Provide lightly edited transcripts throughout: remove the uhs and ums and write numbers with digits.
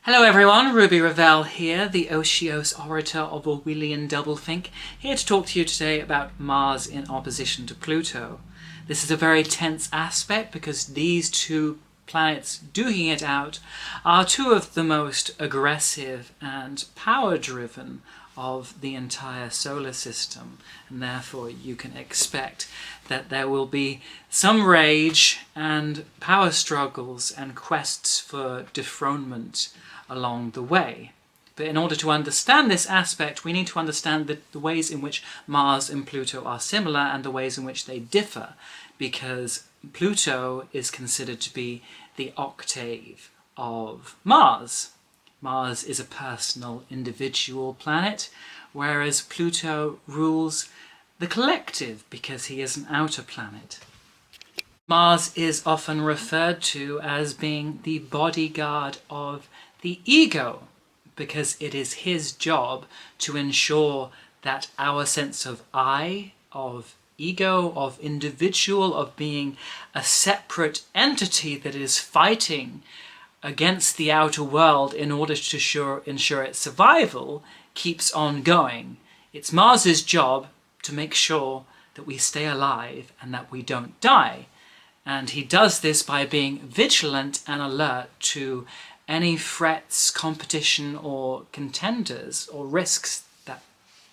Hello everyone, Ruby Ravel here, the Otiose orator of Orwellian doublethink, here to talk to you today about Mars in opposition to Pluto. This is a very tense aspect because these two planets duking it out are two of the most aggressive and power-driven of the entire solar system, and therefore you can expect that there will be some rage and power struggles and quests for dethronement along the way. But in order to understand this aspect, we need to understand the ways in which Mars and Pluto are similar and the ways in which they differ, because Pluto is considered to be the octave of Mars. Mars is a personal, individual planet, whereas Pluto rules the collective because he is an outer planet. Mars is often referred to as being the bodyguard of the ego, because it is his job to ensure that our sense of I, of ego, of individual, of being a separate entity that is fighting against the outer world in order to ensure its survival, keeps on going. It's Mars's job to make sure that we stay alive and that we don't die. And he does this by being vigilant and alert to any threats, competition, or contenders, or risks that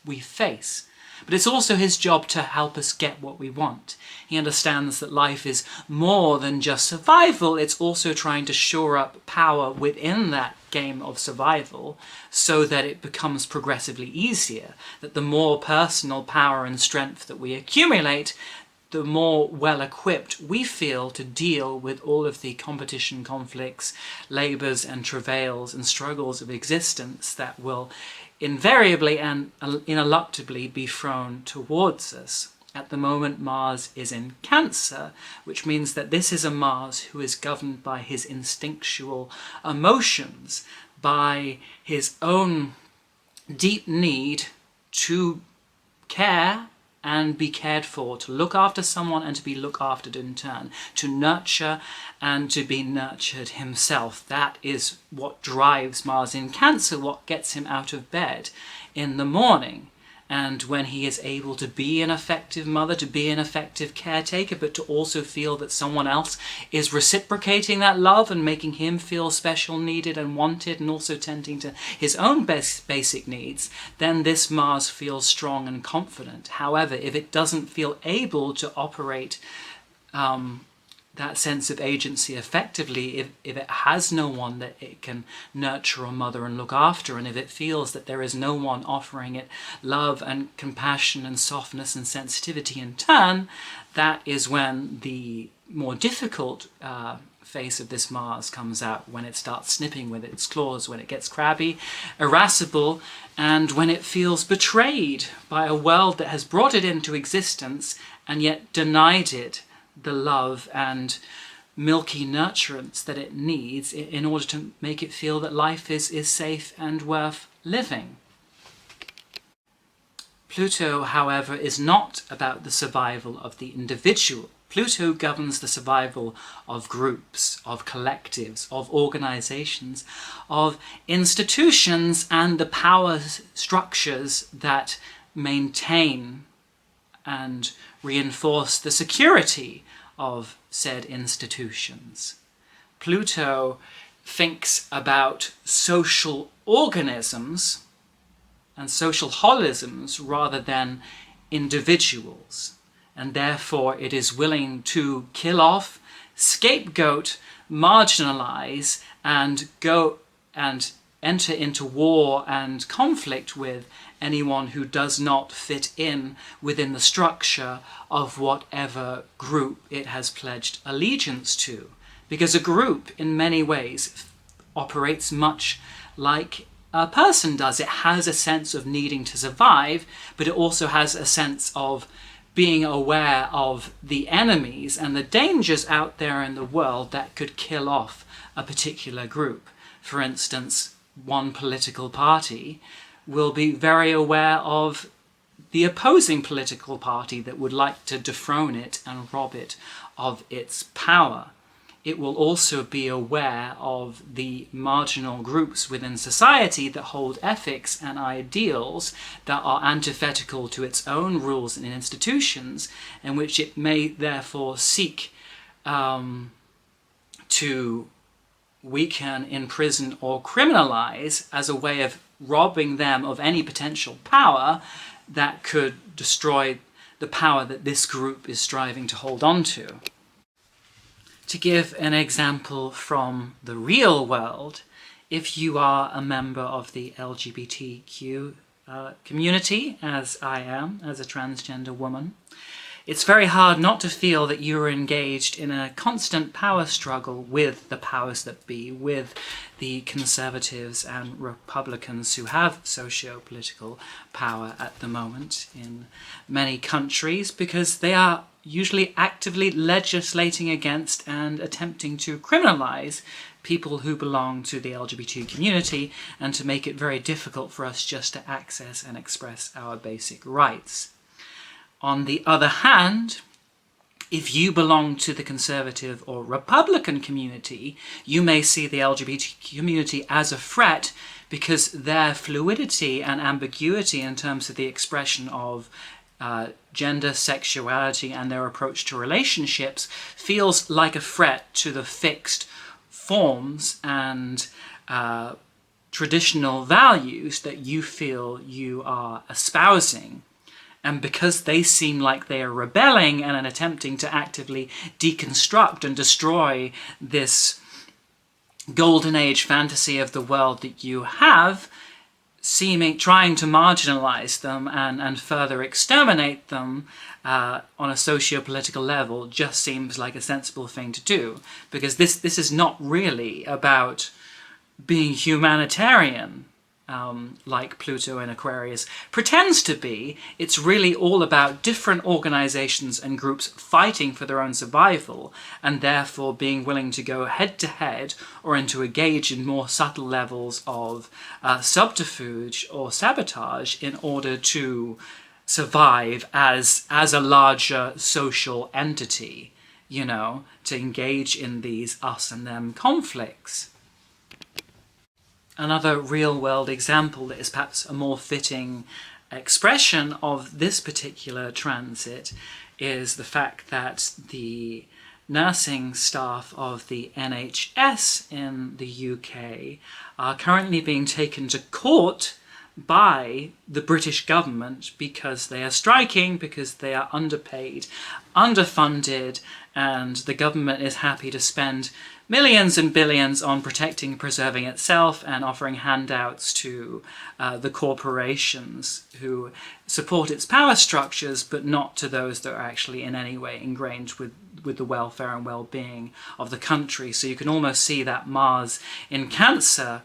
we face. But it's also his job to help us get what we want. He understands that life is more than just survival, it's also trying to shore up power within that game of survival so that it becomes progressively easier, that the more personal power and strength that we accumulate, the more well-equipped we feel to deal with all of the competition, conflicts, labours and travails and struggles of existence that will invariably and ineluctably be thrown towards us. At the moment, Mars is in Cancer, which means that this is a Mars who is governed by his instinctual emotions, by his own deep need to care and be cared for, to look after someone and to be looked after in turn, to nurture and to be nurtured himself. That is what drives Mars in Cancer, what gets him out of bed in the morning. And when he is able to be an effective mother, to be an effective caretaker, but to also feel that someone else is reciprocating that love and making him feel special, needed and wanted, and also tending to his own basic needs, then this Mars feels strong and confident. However, if it doesn't feel able to operate that sense of agency effectively, if it has no one that it can nurture or mother and look after, and if it feels that there is no one offering it love and compassion and softness and sensitivity in turn, that is when the more difficult face of this Mars comes out, when it starts snipping with its claws, when it gets crabby, irascible, and when it feels betrayed by a world that has brought it into existence and yet denied it the love and milky nurturance that it needs in order to make it feel that life is safe and worth living. Pluto, however, is not about the survival of the individual. Pluto governs the survival of groups, of collectives, of organizations, of institutions, and the power structures that maintain and reinforce the security of said institutions. Pluto thinks about social organisms and social holisms rather than individuals, and therefore it is willing to kill off, scapegoat, marginalize, and go and enter into war and conflict with anyone who does not fit in within the structure of whatever group it has pledged allegiance to. Because a group, in many ways, operates much like a person does. It has a sense of needing to survive, but it also has a sense of being aware of the enemies and the dangers out there in the world that could kill off a particular group. For instance, one political party will be very aware of the opposing political party that would like to dethrone it and rob it of its power. it will also be aware of the marginal groups within society that hold ethics and ideals that are antithetical to its own rules and institutions, and which it may therefore seek to weaken, imprison, or criminalize as a way of robbing them of any potential power that could destroy the power that this group is striving to hold on to. To give an example from the real world, if you are a member of the LGBTQ community, as I am, as a transgender woman, it's very hard not to feel that you're engaged in a constant power struggle with the powers that be, with the conservatives and Republicans who have socio-political power at the moment in many countries, because they are usually actively legislating against and attempting to criminalize people who belong to the LGBT community, and to make it very difficult for us just to access and express our basic rights. On the other hand, if you belong to the conservative or Republican community, you may see the LGBT community as a threat because their fluidity and ambiguity in terms of the expression of gender, sexuality, and their approach to relationships feels like a threat to the fixed forms and traditional values that you feel you are espousing. And because they seem like they are rebelling and attempting to actively deconstruct and destroy this golden age fantasy of the world that you have, trying to marginalize them and further exterminate them on a socio-political level just seems like a sensible thing to do. Because this is not really about being humanitarian, like Pluto and Aquarius pretends to be. It's really all about different organizations and groups fighting for their own survival, and therefore being willing to go head-to-head or to engage in more subtle levels of subterfuge or sabotage in order to survive as a larger social entity, you know, to engage in these us and them conflicts. Another real-world example that is perhaps a more fitting expression of this particular transit is the fact that the nursing staff of the NHS in the UK are currently being taken to court by the British government because they are striking, because they are underpaid, underfunded, and the government is happy to spend millions and billions on protecting and preserving itself and offering handouts to the corporations who support its power structures, but not to those that are actually in any way ingrained with the welfare and well-being of the country. So you can almost see that Mars in Cancer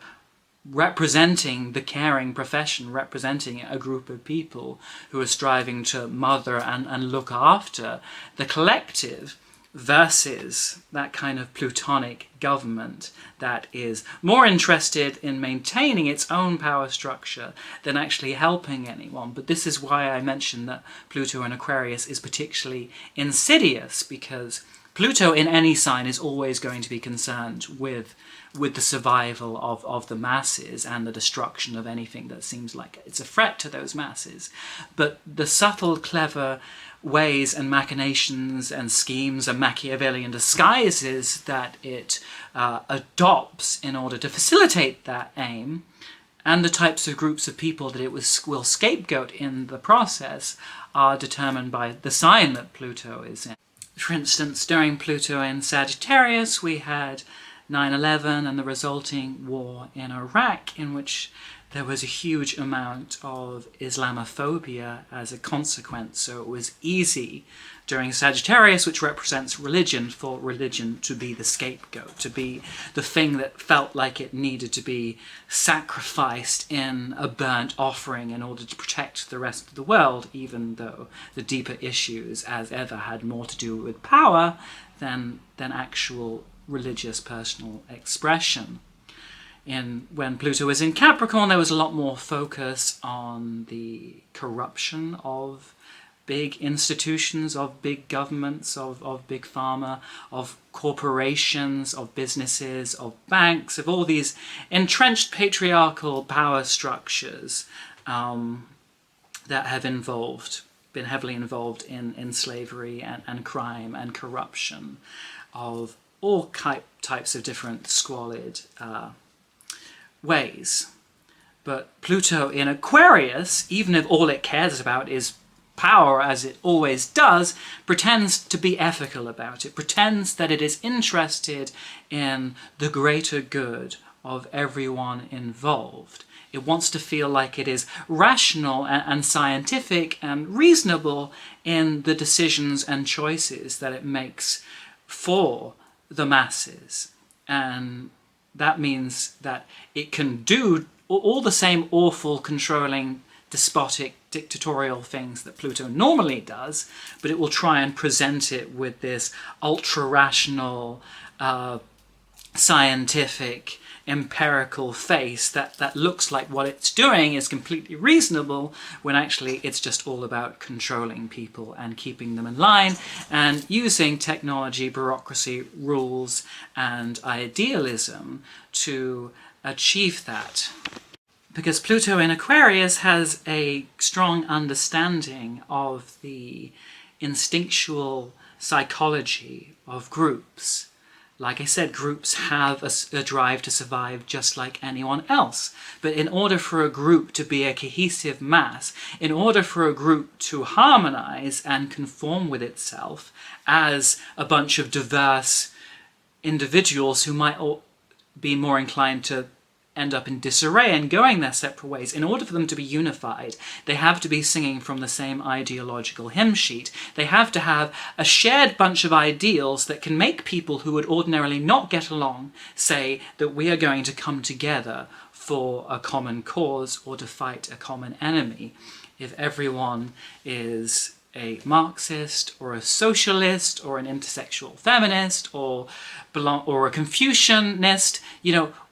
representing the caring profession, representing a group of people who are striving to mother and look after the collective, versus that kind of plutonic government that is more interested in maintaining its own power structure than actually helping anyone. But this is why I mentioned that Pluto in Aquarius is particularly insidious, because Pluto in any sign is always going to be concerned with the survival of the masses and the destruction of anything that seems like it's a threat to those masses. But the subtle, clever ways and machinations and schemes and Machiavellian disguises that it adopts in order to facilitate that aim, and the types of groups of people that it will scapegoat in the process, are determined by the sign that Pluto is in. For instance, during Pluto in Sagittarius, we had 9/11 and the resulting war in Iraq, in which there was a huge amount of Islamophobia as a consequence. So it was easy during Sagittarius, which represents religion, for religion to be the scapegoat, to be the thing that felt like it needed to be sacrificed in a burnt offering in order to protect the rest of the world, even though the deeper issues, as ever, had more to do with power than actual religious personal expression. When Pluto was in Capricorn, there was a lot more focus on the corruption of big institutions, of big governments, of big pharma, of corporations, of businesses, of banks, of all these entrenched patriarchal power structures that have been heavily involved in slavery and crime and corruption of all types of different squalid ways. But Pluto in Aquarius, even if all it cares about is power, as it always does, pretends to be ethical about it, pretends that it is interested in the greater good of everyone involved. It wants to feel like it is rational and scientific and reasonable in the decisions and choices that it makes for the masses. And that means that it can do all the same awful, controlling, despotic, dictatorial things that Pluto normally does, but it will try and present it with this ultra-rational, scientific, empirical face that looks like what it's doing is completely reasonable, when actually it's just all about controlling people and keeping them in line and using technology, bureaucracy, rules, and idealism to achieve that. Because Pluto in Aquarius has a strong understanding of the instinctual psychology of groups. Like I said, groups have a drive to survive just like anyone else. But in order for a group to be a cohesive mass, in order for a group to harmonize and conform with itself as a bunch of diverse individuals who might be more inclined to end up in disarray and going their separate ways, in order for them to be unified, they have to be singing from the same ideological hymn sheet. They have to have a shared bunch of ideals that can make people who would ordinarily not get along say that we are going to come together for a common cause or to fight a common enemy. If everyone is a Marxist or a socialist or an intersexual feminist or a Confucianist,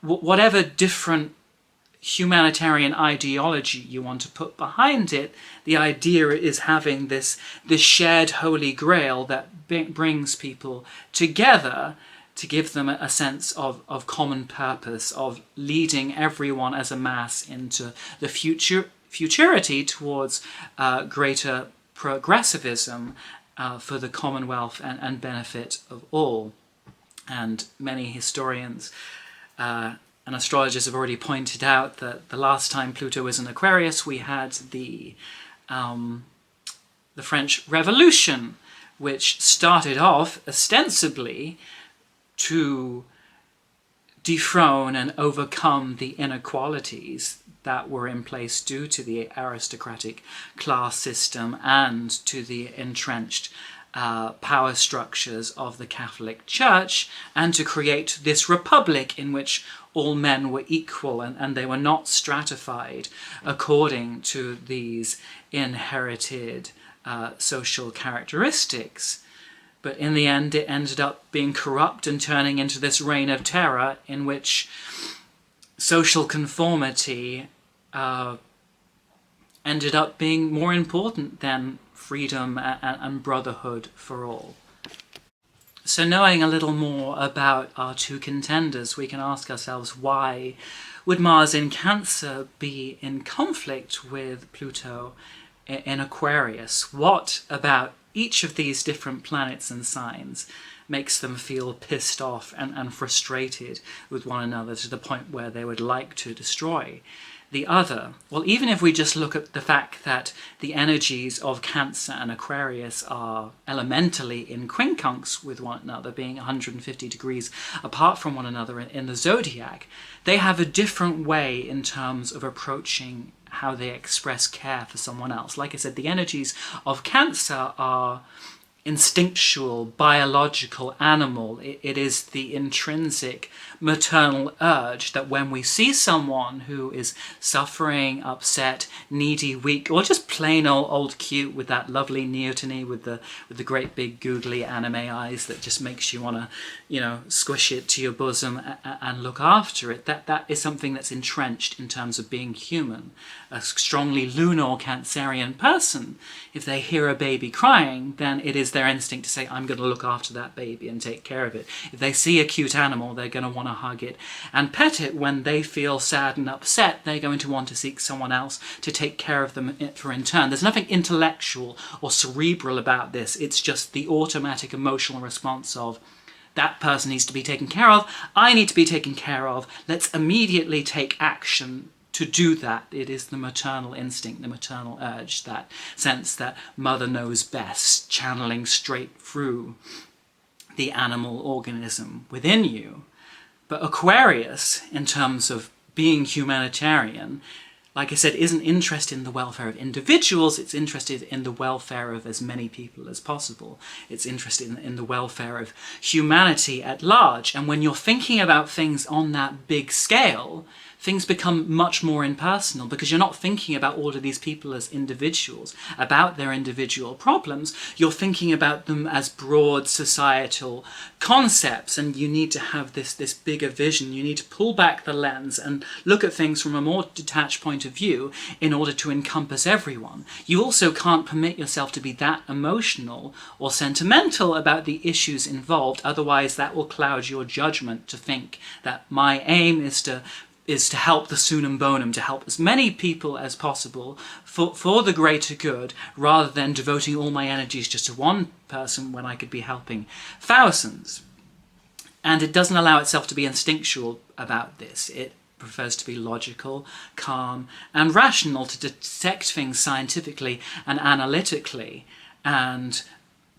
whatever different humanitarian ideology you want to put behind it, the idea is having this shared holy grail that brings people together to give them a sense of common purpose, of leading everyone as a mass into the futurity towards greater progressivism for the commonwealth and benefit of all. And many historians and astrologers have already pointed out that the last time Pluto was in Aquarius, we had the French Revolution, which started off ostensibly to dethrone and overcome the inequalities that were in place due to the aristocratic class system and to the entrenched power structures of the Catholic Church, and to create this republic in which all men were equal and they were not stratified according to these inherited social characteristics. But in the end, it ended up being corrupt and turning into this reign of terror in which social conformity ended up being more important than freedom and brotherhood for all. So knowing a little more about our two contenders, we can ask ourselves, why would Mars in Cancer be in conflict with Pluto in Aquarius? What about each of these different planets and signs makes them feel pissed off and frustrated with one another to the point where they would like to destroy the other? Well, even if we just look at the fact that the energies of Cancer and Aquarius are elementally in quincunx with one another, being 150 degrees apart from one another in the zodiac, they have a different way in terms of approaching how they express care for someone else. Like I said, the energies of Cancer are instinctual, biological animal. It is the intrinsic maternal urge that when we see someone who is suffering, upset, needy, weak, or just plain old cute with that lovely neoteny with the great big googly anime eyes that just makes you want to, you know, squish it to your bosom and look after it, that is something that's entrenched in terms of being human. A strongly lunar Cancerian person, if they hear a baby crying, then it is their instinct to say, I'm going to look after that baby and take care of it. If they see a cute animal, they're going to want to hug it and pet it. When they feel sad and upset, they're going to want to seek someone else to take care of them for in turn. There's nothing intellectual or cerebral about this. It's just the automatic emotional response of, that person needs to be taken care of, I need to be taken care of, let's immediately take action to do that. It is the maternal instinct, the maternal urge, that sense that mother knows best, channeling straight through the animal organism within you. But Aquarius, in terms of being humanitarian, like I said, isn't interested in the welfare of individuals, it's interested in the welfare of as many people as possible. It's interested in the welfare of humanity at large. And when you're thinking about things on that big scale, things become much more impersonal, because you're not thinking about all of these people as individuals, about their individual problems. You're thinking about them as broad societal concepts, and you need to have this bigger vision. You need to pull back the lens and look at things from a more detached point of view in order to encompass everyone. You also can't permit yourself to be that emotional or sentimental about the issues involved, otherwise that will cloud your judgment to think that my aim is to help the sunum bonum, to help as many people as possible for the greater good, rather than devoting all my energies just to one person when I could be helping thousands. And it doesn't allow itself to be instinctual about this. It prefers to be logical, calm, and rational, to detect things scientifically and analytically. And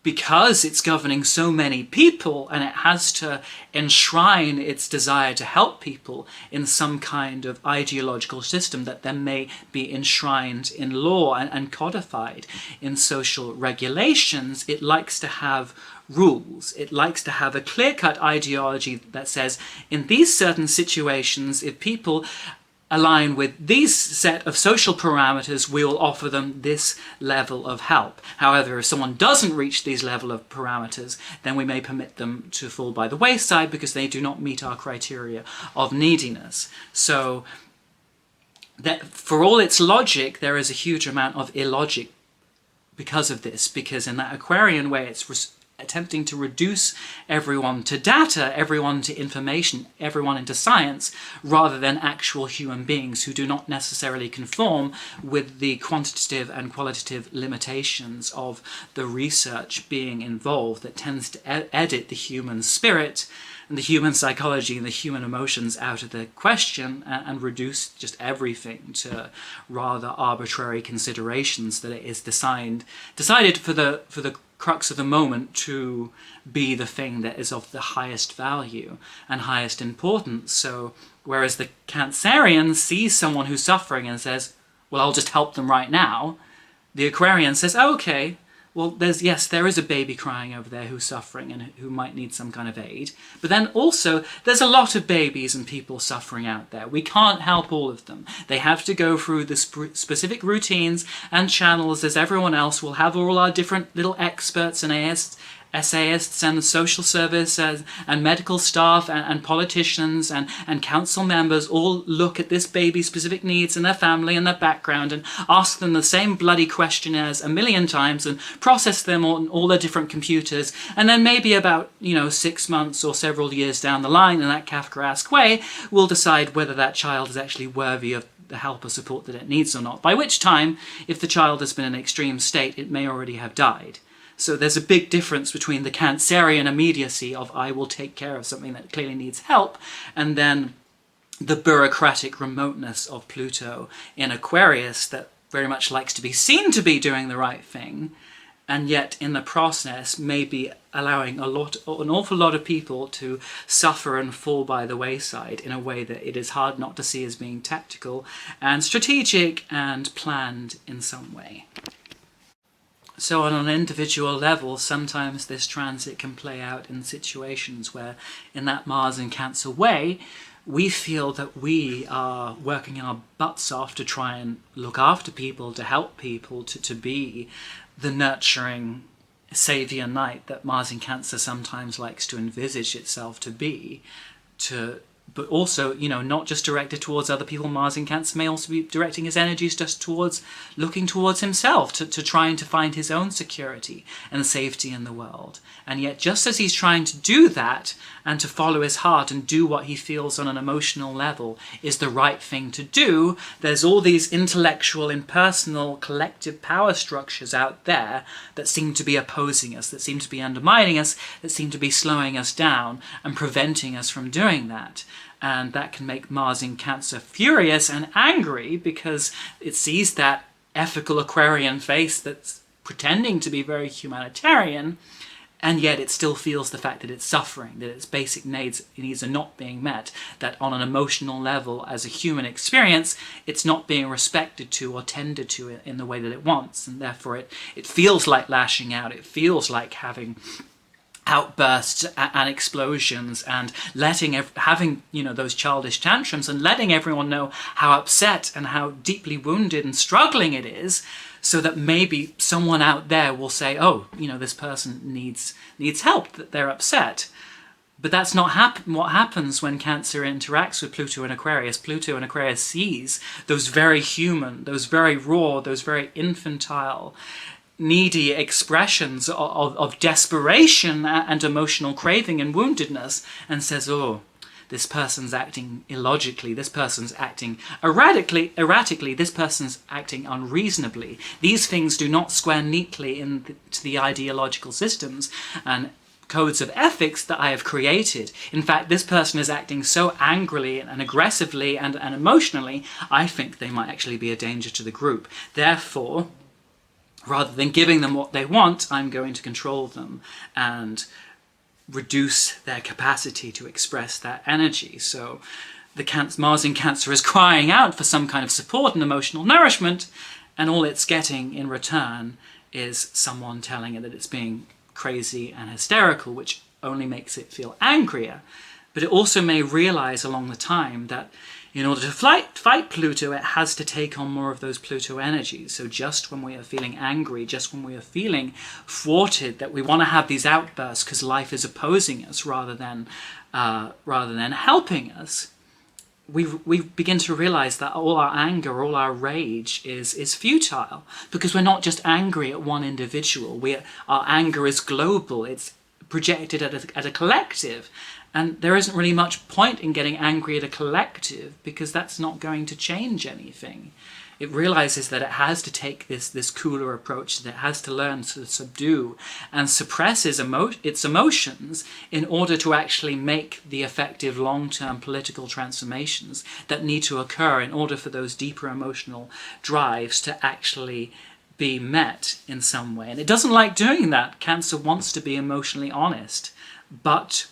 because it's governing so many people, and it has to enshrine its desire to help people in some kind of ideological system that then may be enshrined in law and codified in social regulations, it likes to have rules. It likes to have a clear-cut ideology that says, in these certain situations, if people align with these set of social parameters, we will offer them this level of help. However, if someone doesn't reach these level of parameters, then we may permit them to fall by the wayside because they do not meet our criteria of neediness. So that, for all its logic, there is a huge amount of illogic because of this, because in that Aquarian way, it's attempting to reduce everyone to data, everyone to information, everyone into science, rather than actual human beings who do not necessarily conform with the quantitative and qualitative limitations of the research being involved, that tends to edit the human spirit and the human psychology and the human emotions out of the question, and reduce just everything to rather arbitrary considerations that it is decided for the crux of the moment to be the thing that is of the highest value and highest importance. So whereas the Cancerian sees someone who's suffering and says, well, I'll just help them right now, the Aquarian says, oh, okay, well, there is a baby crying over there who's suffering and who might need some kind of aid. But then also, there's a lot of babies and people suffering out there. We can't help all of them. They have to go through the specific routines and channels as everyone else. We'll have all our different little experts and essayists and social service and medical staff and politicians and council members all look at this baby's specific needs and their family and their background and ask them the same bloody questionnaires a million times and process them on all their different computers, and then maybe about 6 months or several years down the line, in that Kafkaesque way, we'll decide whether that child is actually worthy of the help or support that it needs or not, by which time, if the child has been in an extreme state, it may already have died. So there's a big difference between the Cancerian immediacy of I will take care of something that clearly needs help, and then the bureaucratic remoteness of Pluto in Aquarius that very much likes to be seen to be doing the right thing, and yet in the process may be allowing an awful lot of people to suffer and fall by the wayside in a way that it is hard not to see as being tactical and strategic and planned in some way. So on an individual level, sometimes this transit can play out in situations where, in that Mars and Cancer way, we feel that we are working our butts off to try and look after people, to help people, to be the nurturing saviour knight that Mars in Cancer sometimes likes to envisage itself to be, but also, not just directed towards other people. Mars in Cancer may also be directing his energies just towards looking towards himself, to trying to find his own security and safety in the world. And yet, just as he's trying to do that and to follow his heart and do what he feels on an emotional level is the right thing to do, there's all these intellectual, impersonal, collective power structures out there that seem to be opposing us, that seem to be undermining us, that seem to be slowing us down and preventing us from doing that. And that can make Mars in Cancer furious and angry because it sees that ethical Aquarian face that's pretending to be very humanitarian, and yet it still feels the fact that it's suffering, that its basic needs are not being met, that on an emotional level, as a human experience, it's not being respected to or tended to in the way that it wants, and therefore it feels like lashing out, it feels like having outbursts and explosions and having those childish tantrums and letting everyone know how upset and how deeply wounded and struggling it is, so that maybe someone out there will say, oh, this person needs help, that they're upset. But that's not what happens when Cancer interacts with Pluto and Aquarius. Pluto and Aquarius sees those very human, those very raw, those very infantile, needy expressions of desperation and emotional craving and woundedness, and says, oh, this person's acting illogically, this person's acting erratically, this person's acting unreasonably. These things do not square neatly into the ideological systems and codes of ethics that I have created. In fact, this person is acting so angrily and aggressively and emotionally, I think they might actually be a danger to the group. Therefore, rather than giving them what they want, I'm going to control them and reduce their capacity to express that energy. So the Mars in Cancer is crying out for some kind of support and emotional nourishment, and all it's getting in return is someone telling it that it's being crazy and hysterical, which only makes it feel angrier. But it also may realize along the time that in order to fight Pluto, it has to take on more of those Pluto energies. So just when we are feeling angry, just when we are feeling thwarted, that we want to have these outbursts because life is opposing us rather than helping us, we begin to realize that all our anger, all our rage is futile, because we're not just angry at one individual. Our anger is global. It's projected at a collective. And there isn't really much point in getting angry at a collective, because that's not going to change anything. It realizes that it has to take this cooler approach, that it has to learn to subdue and suppress its emotions in order to actually make the effective long-term political transformations that need to occur in order for those deeper emotional drives to actually be met in some way. And it doesn't like doing that. Cancer wants to be emotionally honest, but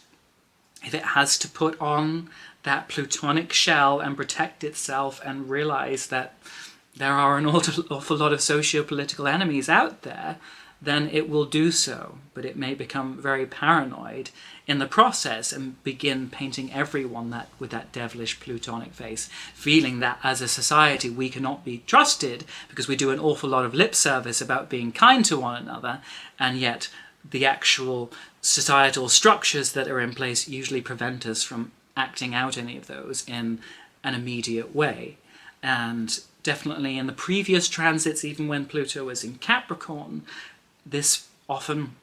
if it has to put on that plutonic shell and protect itself and realize that there are an awful lot of socio-political enemies out there, then it will do so. But it may become very paranoid in the process and begin painting everyone with that devilish plutonic face, feeling that as a society we cannot be trusted because we do an awful lot of lip service about being kind to one another, and yet the actual societal structures that are in place usually prevent us from acting out any of those in an immediate way. And definitely in the previous transits, even when Pluto was in Capricorn, this often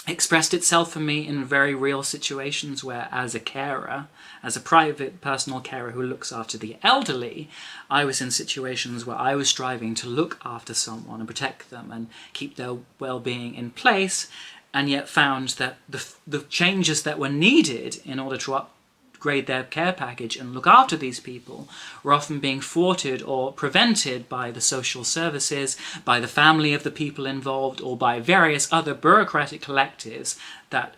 expressed itself for me in very real situations where, as a carer, as a private personal carer who looks after the elderly, I was in situations where I was striving to look after someone and protect them and keep their well-being in place, and yet found that the changes that were needed in order to upgrade their care package and look after these people were often being thwarted or prevented by the social services, by the family of the people involved, or by various other bureaucratic collectives that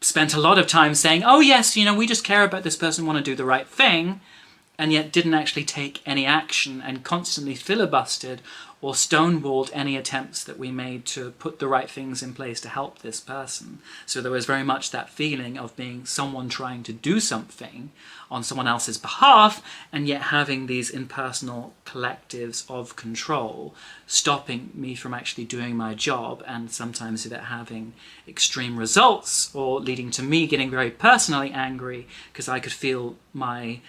spent a lot of time saying, oh yes, we just care about this person, want to do the right thing, and yet didn't actually take any action and constantly filibustered or stonewalled any attempts that we made to put the right things in place to help this person. So there was very much that feeling of being someone trying to do something on someone else's behalf, and yet having these impersonal collectives of control stopping me from actually doing my job, and sometimes it having extreme results or leading to me getting very personally angry because I could feel my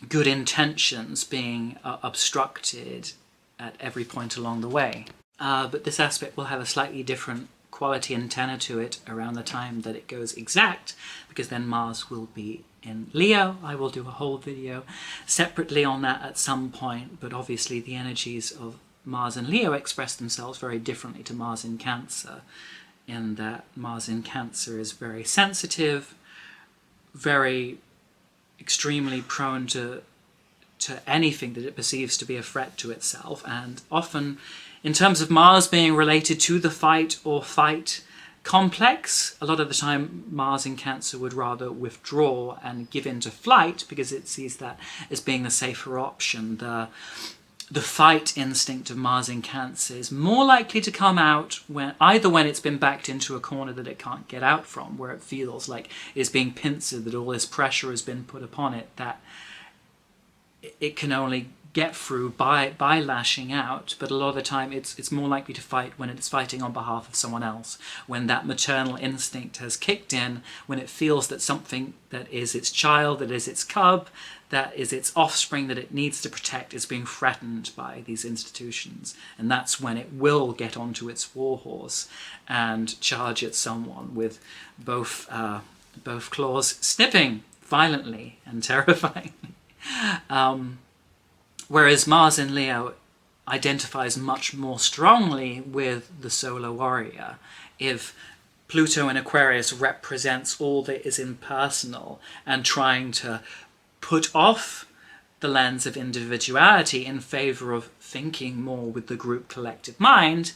good intentions being obstructed at every point along the way. But this aspect will have a slightly different quality and tenor to it around the time that it goes exact, because then Mars will be in Leo. I will do a whole video separately on that at some point, but obviously the energies of Mars in Leo express themselves very differently to Mars in Cancer, in that Mars in Cancer is very sensitive, very extremely prone to anything that it perceives to be a threat to itself, and often in terms of Mars being related to the fight or fight complex, a lot of the time Mars in Cancer would rather withdraw and give in to flight because it sees that as being the safer option. The fight instinct of Mars in Cancer is more likely to come out either when it's been backed into a corner that it can't get out from, where it feels like it's being pincered, that all this pressure has been put upon it, that it can only get through by lashing out, but a lot of the time it's more likely to fight when it's fighting on behalf of someone else, when that maternal instinct has kicked in, when it feels that something that is its child, that is its cub, that is its offspring that it needs to protect is being threatened by these institutions. And that's when it will get onto its warhorse and charge at someone with both claws snipping violently and terrifyingly. Whereas Mars in Leo identifies much more strongly with the solar warrior. If Pluto in Aquarius represents all that is impersonal and trying to put off the lens of individuality in favour of thinking more with the group collective mind,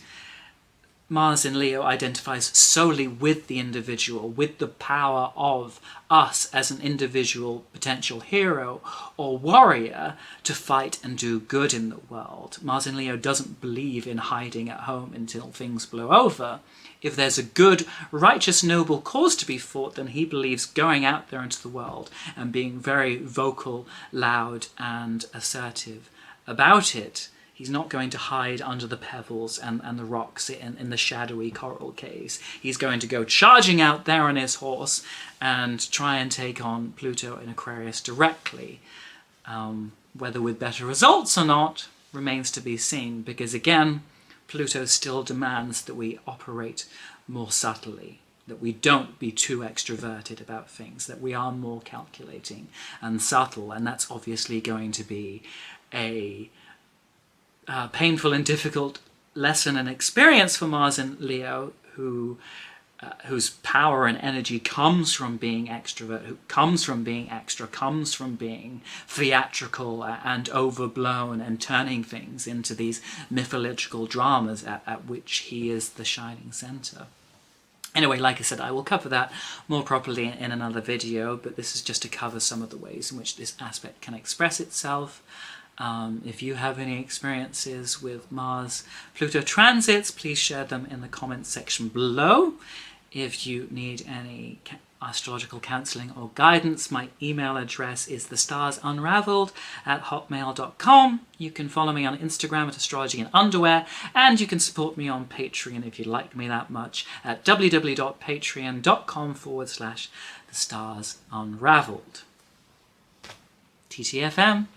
Mars in Leo identifies solely with the individual, with the power of us as an individual potential hero or warrior to fight and do good in the world. Mars in Leo doesn't believe in hiding at home until things blow over. If there's a good, righteous, noble cause to be fought, then he believes going out there into the world and being very vocal, loud, and assertive about it. He's not going to hide under the pebbles and the rocks in the shadowy coral caves. He's going to go charging out there on his horse and try and take on Pluto in Aquarius directly. Whether with better results or not remains to be seen, because again, Pluto still demands that we operate more subtly, that we don't be too extroverted about things, that we are more calculating and subtle, and that's obviously going to be a painful and difficult lesson and experience for Mars in Leo, whose power and energy comes from being extrovert, who comes from being extra, comes from being theatrical and overblown and turning things into these mythological dramas at which he is the shining centre. Anyway, like I said, I will cover that more properly in another video, but this is just to cover some of the ways in which this aspect can express itself. If you have any experiences with Mars-Pluto transits, please share them in the comments section below. If you need any astrological counselling or guidance, my email address is thestarsunraveled@hotmail.com. You can follow me on Instagram at astrologyinunderwear, and you can support me on Patreon if you like me that much at www.patreon.com/thestarsunraveled. TTFM.